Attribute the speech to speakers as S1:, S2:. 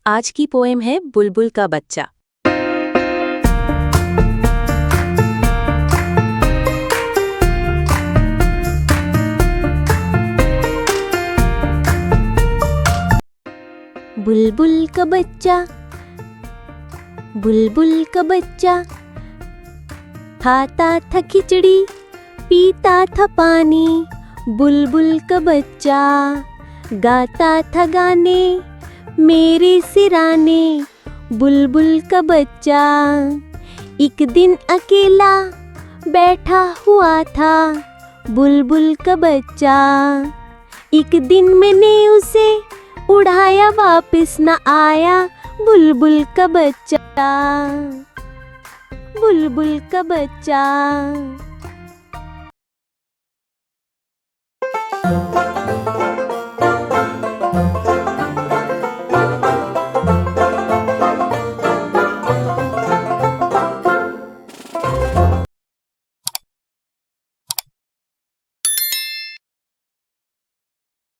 S1: आज की पोएम है बुलबुल का बच्चा। बुलबुल का बच्चा, बुलबुल का बच्चा, खाता था खिचड़ी, पीता था पानी। बुलबुल का बच्चा गाता था गाने, मेरे सिराने। बुलबुल का बच्चा एक दिन अकेला बैठा हुआ था। बुलबुल का बच्चा एक दिन मैंने उसे उड़ाया, वापस न आया। बुलबुल का बच्चा, बुलबुल का बच्चा।